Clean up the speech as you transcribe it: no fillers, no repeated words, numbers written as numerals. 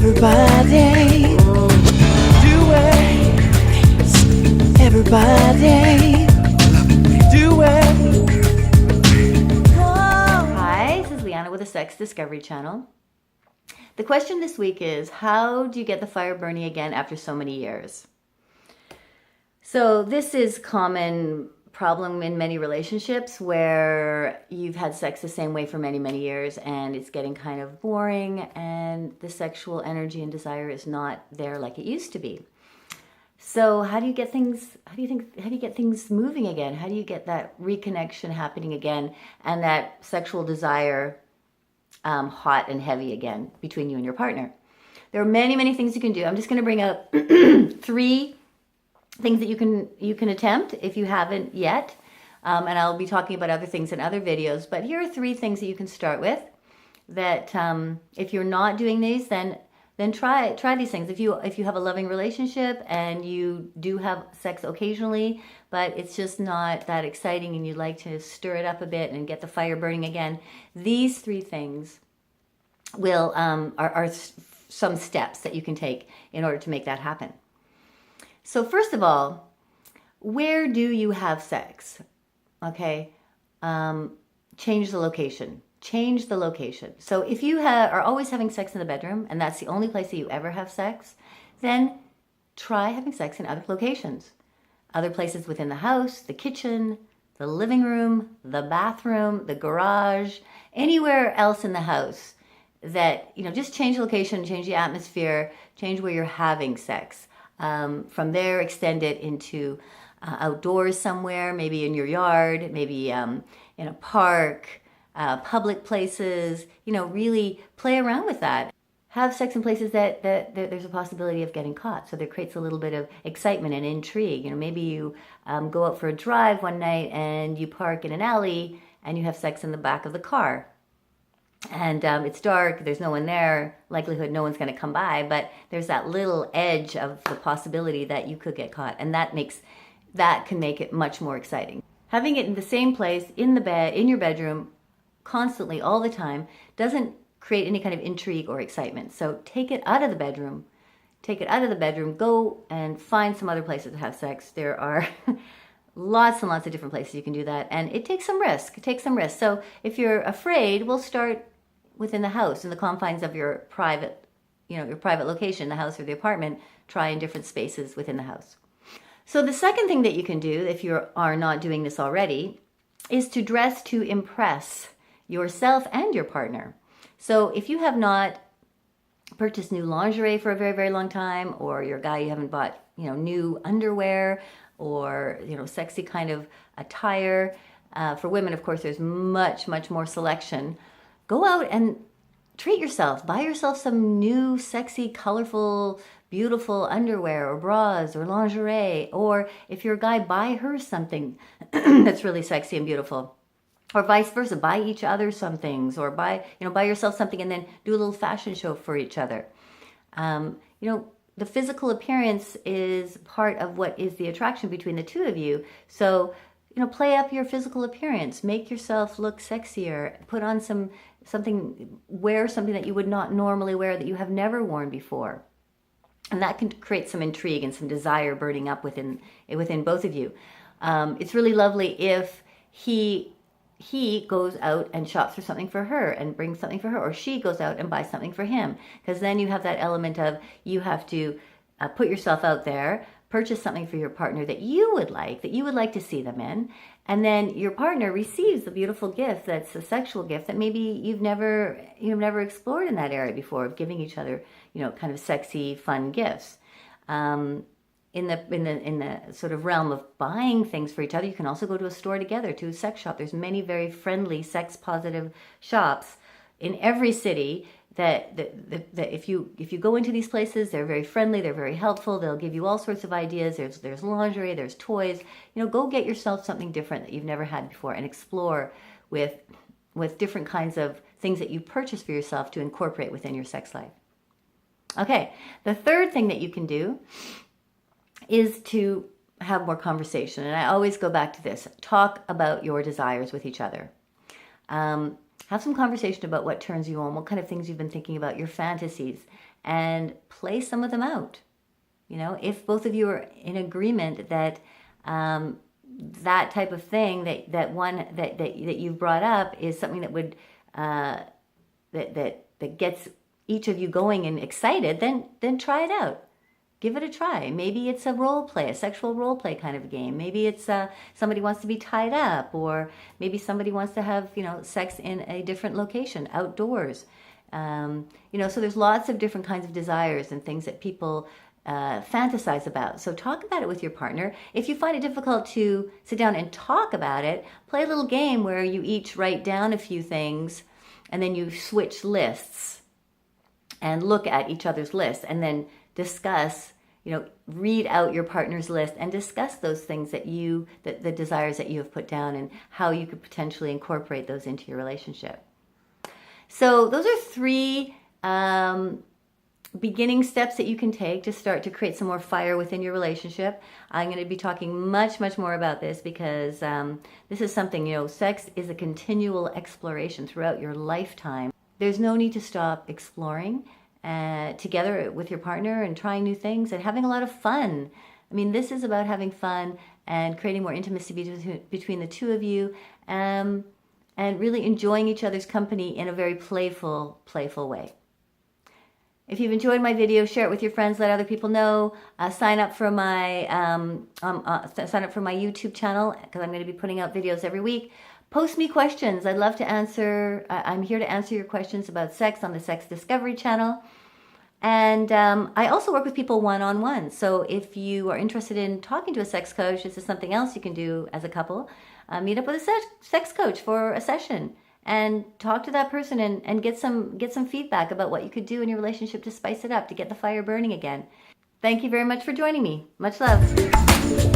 Everybody do it. Everybody do it. Hi, this is Leanna with the Sex Discovery Channel. The question this week is, how do you get the fire burning again after so many years? So this is common problem in many relationships where you've had sex the same way for many, many years and it's getting kind of boring and the sexual energy and desire is not there like it used to be. So how do you get things moving again? How do you get that reconnection happening again and that sexual desire hot and heavy again between you and your partner? There are many, many things you can do. I'm just going to bring up 3 things that you can attempt if you haven't yet, and I'll be talking about other things in other videos, but here are 3 things that you can start with that if you're not doing these, then try these things. If you have a loving relationship and you do have sex occasionally, but it's just not that exciting and you'd like to stir it up a bit and get the fire burning again, these 3 things will are some steps that you can take in order to make that happen. So first of all, where do you have sex? Okay, change the location. Change the location. So if you are always having sex in the bedroom and that's the only place that you ever have sex, then try having sex in other locations. Other places within the house, the kitchen, the living room, the bathroom, the garage, anywhere else in the house that, just change the location, change the atmosphere, change where you're having sex. From there, extend it into outdoors somewhere, maybe in your yard, maybe in a park, public places, really play around with that. Have sex in places that there's a possibility of getting caught. So that creates a little bit of excitement and intrigue. Maybe you go out for a drive one night and you park in an alley and you have sex in the back of the car. And it's dark, there's no one there, likelihood no one's going to come by, but there's that little edge of the possibility that you could get caught, and that can make it much more exciting. Having it in the same place, in the bed, in your bedroom, constantly, all the time, doesn't create any kind of intrigue or excitement. So take it out of the bedroom, go and find some other places to have sex. There are lots and lots of different places you can do that, and it takes some risk. So if you're afraid, we'll start within the house, in the confines of your private location, the house or the apartment. Try in different spaces within the house. So the second thing that you can do, if you are not doing this already, is to dress to impress yourself and your partner. So if you have not purchased new lingerie for a very, very long time, or you're a guy, you haven't bought, new underwear, or sexy kind of attire. For women, of course, there's much, much more selection. Go out and treat yourself. Buy yourself some new, sexy, colorful, beautiful underwear or bras or lingerie. Or if you're a guy, buy her something that's really sexy and beautiful. Or vice versa, buy each other some things, or buy yourself something and then do a little fashion show for each other. The physical appearance is part of what is the attraction between the two of you. So, play up your physical appearance, make yourself look sexier, put on wear something that you would not normally wear, that you have never worn before. And that can create some intrigue and some desire burning up within both of you. It's really lovely if he goes out and shops for something for her and brings something for her, or she goes out and buys something for him, because then you have that element of you have to put yourself out there, purchase something for your partner that you would like to see them in, and then your partner receives the beautiful gift that's a sexual gift that maybe you've never explored in that area before, of giving each other kind of sexy, fun gifts. In the sort of realm of buying things for each other, you can also go to a store together, to a sex shop. There's many very friendly, sex-positive shops in every city that if you go into these places, they're very friendly, they're very helpful, they'll give you all sorts of ideas. There's lingerie, there's toys. Go get yourself something different that you've never had before and explore with different kinds of things that you purchase for yourself to incorporate within your sex life. Okay, the third thing that you can do is to have more conversation. And I always go back to this. Talk about your desires with each other. have some conversation about what turns you on, what kind of things you've been thinking about, your fantasies, and play some of them out. You know, if both of you are in agreement that that type of thing that you've brought up is something that would that gets each of you going and excited, then try it out. Give it a try. Maybe it's a role play, a sexual role play kind of a game. Maybe it's somebody wants to be tied up, or maybe somebody wants to have, you know, sex in a different location, outdoors. You know, so there's lots of different kinds of desires and things that people fantasize about. So talk about it with your partner. If you find it difficult to sit down and talk about it, play a little game where you each write down a few things and then you switch lists and look at each other's lists and then discuss, you know, read out your partner's list and discuss those things that the desires that you have put down and how you could potentially incorporate those into your relationship. So those are 3 beginning steps that you can take to start to create some more fire within your relationship. I'm going to be talking much more about this because this is something, you know, sex is a continual exploration throughout your lifetime. There's no need to stop exploring together with your partner and trying new things and having a lot of fun. I mean, this is about having fun and creating more intimacy between the two of you, and really enjoying each other's company in a very playful way. If you've enjoyed my video, share it with your friends, let other people know. Sign up for my YouTube channel because I'm going to be putting out videos every week. Post me questions. I'd love to answer. I'm here to answer your questions about sex on the Sex Discovery channel. And I also work with people one-on-one. So if you are interested in talking to a sex coach, this is something else you can do as a couple. Meet up with a sex coach for a session and talk to that person and get some feedback about what you could do in your relationship to spice it up, to get the fire burning again. Thank you very much for joining me. Much love.